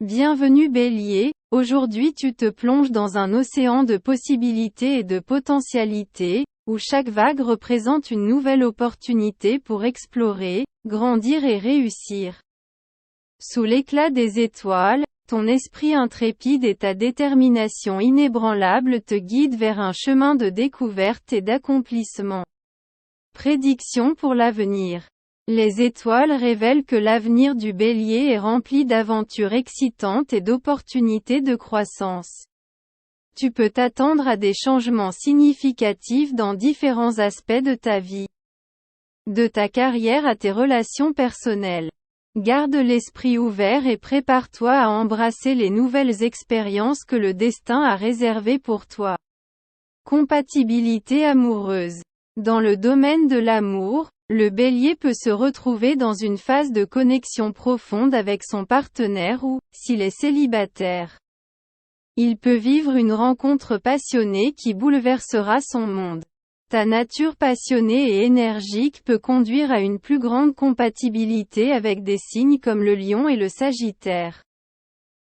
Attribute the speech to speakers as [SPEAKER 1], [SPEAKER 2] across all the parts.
[SPEAKER 1] Bienvenue Bélier, aujourd'hui tu te plonges dans un océan de possibilités et de potentialités, où chaque vague représente une nouvelle opportunité pour explorer, grandir et réussir. Sous l'éclat des étoiles, ton esprit intrépide et ta détermination inébranlable te guident vers un chemin de découverte et d'accomplissement. Prédiction pour l'avenir. Les étoiles révèlent que l'avenir du Bélier est rempli d'aventures excitantes et d'opportunités de croissance. Tu peux t'attendre à des changements significatifs dans différents aspects de ta vie. De ta carrière à tes relations personnelles. Garde l'esprit ouvert et prépare-toi à embrasser les nouvelles expériences que le destin a réservées pour toi. Compatibilité amoureuse. Dans le domaine de l'amour, le Bélier peut se retrouver dans une phase de connexion profonde avec son partenaire ou, s'il est célibataire, il peut vivre une rencontre passionnée qui bouleversera son monde. Ta nature passionnée et énergique peut conduire à une plus grande compatibilité avec des signes comme le Lion et le Sagittaire,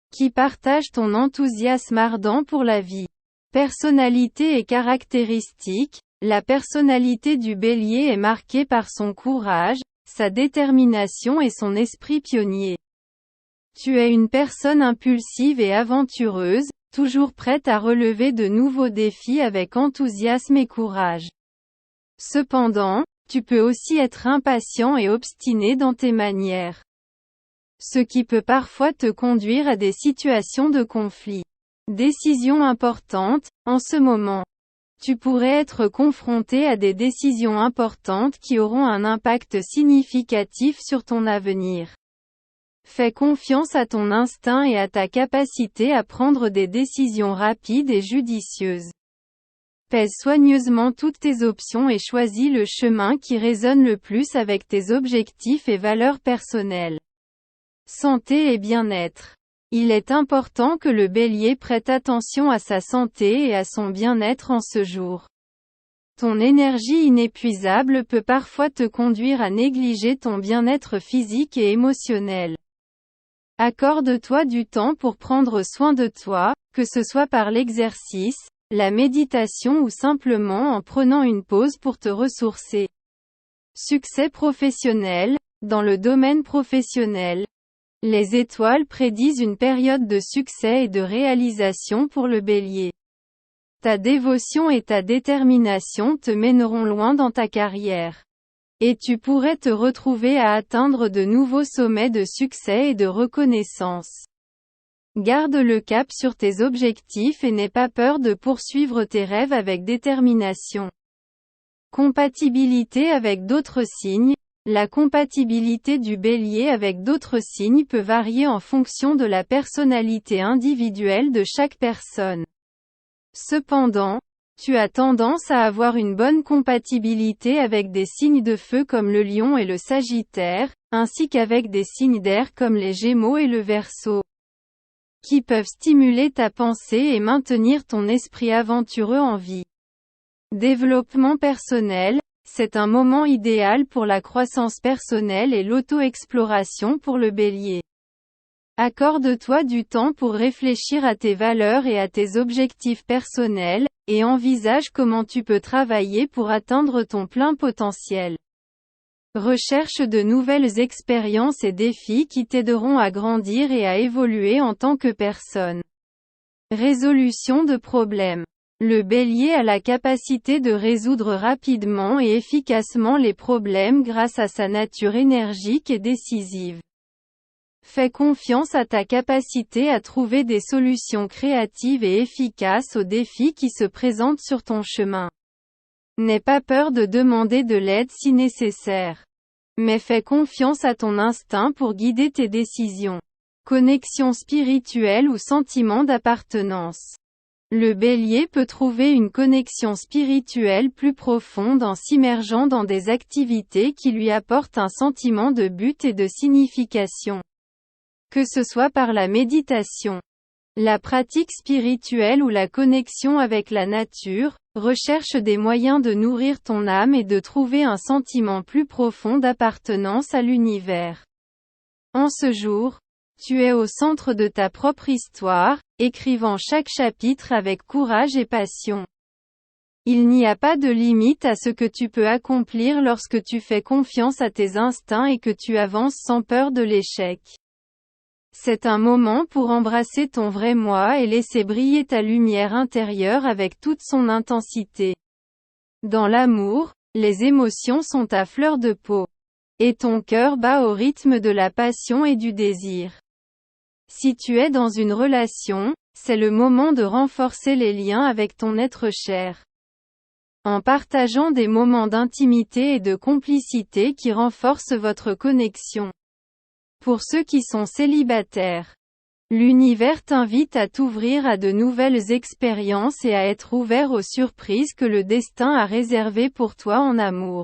[SPEAKER 1] qui partagent ton enthousiasme ardent pour la vie. Personnalité et caractéristiques. La personnalité du Bélier est marquée par son courage, sa détermination et son esprit pionnier. Tu es une personne impulsive et aventureuse, toujours prête à relever de nouveaux défis avec enthousiasme et courage. Cependant, tu peux aussi être impatient et obstiné dans tes manières, ce qui peut parfois te conduire à des situations de conflit. Décision importante, en ce moment. Tu pourrais être confronté à des décisions importantes qui auront un impact significatif sur ton avenir. Fais confiance à ton instinct et à ta capacité à prendre des décisions rapides et judicieuses. Pèse soigneusement toutes tes options et choisis le chemin qui résonne le plus avec tes objectifs et valeurs personnelles. Santé et bien-être. Il est important que le Bélier prête attention à sa santé et à son bien-être en ce jour. Ton énergie inépuisable peut parfois te conduire à négliger ton bien-être physique et émotionnel. Accorde-toi du temps pour prendre soin de toi, que ce soit par l'exercice, la méditation ou simplement en prenant une pause pour te ressourcer. Succès professionnel. Dans le domaine professionnel, les étoiles prédisent une période de succès et de réalisation pour le Bélier. Ta dévotion et ta détermination te mèneront loin dans ta carrière. Et tu pourrais te retrouver à atteindre de nouveaux sommets de succès et de reconnaissance. Garde le cap sur tes objectifs et n'aie pas peur de poursuivre tes rêves avec détermination. Compatibilité avec d'autres signes. La compatibilité du Bélier avec d'autres signes peut varier en fonction de la personnalité individuelle de chaque personne. Cependant, tu as tendance à avoir une bonne compatibilité avec des signes de feu comme le Lion et le Sagittaire, ainsi qu'avec des signes d'air comme les Gémeaux et le Verseau, qui peuvent stimuler ta pensée et maintenir ton esprit aventureux en vie. Développement personnel. C'est un moment idéal pour la croissance personnelle et l'auto-exploration pour le Bélier. Accorde-toi du temps pour réfléchir à tes valeurs et à tes objectifs personnels, et envisage comment tu peux travailler pour atteindre ton plein potentiel. Recherche de nouvelles expériences et défis qui t'aideront à grandir et à évoluer en tant que personne. Résolution de problèmes. Le Bélier a la capacité de résoudre rapidement et efficacement les problèmes grâce à sa nature énergique et décisive. Fais confiance à ta capacité à trouver des solutions créatives et efficaces aux défis qui se présentent sur ton chemin. N'aie pas peur de demander de l'aide si nécessaire. Mais fais confiance à ton instinct pour guider tes décisions. Connexion spirituelle ou sentiment d'appartenance. Le Bélier peut trouver une connexion spirituelle plus profonde en s'immergeant dans des activités qui lui apportent un sentiment de but et de signification. Que ce soit par la méditation, la pratique spirituelle ou la connexion avec la nature, recherche des moyens de nourrir ton âme et de trouver un sentiment plus profond d'appartenance à l'univers. En ce jour, Tu es au centre de ta propre histoire, écrivant chaque chapitre avec courage et passion. Il n'y a pas de limite à ce que tu peux accomplir lorsque tu fais confiance à tes instincts et que tu avances sans peur de l'échec. C'est un moment pour embrasser ton vrai moi et laisser briller ta lumière intérieure avec toute son intensité. Dans l'amour, les émotions sont à fleur de peau. Et ton cœur bat au rythme de la passion et du désir. Si tu es dans une relation, c'est le moment de renforcer les liens avec ton être cher. En partageant des moments d'intimité et de complicité qui renforcent votre connexion. Pour ceux qui sont célibataires, l'univers t'invite à t'ouvrir à de nouvelles expériences et à être ouvert aux surprises que le destin a réservées pour toi en amour.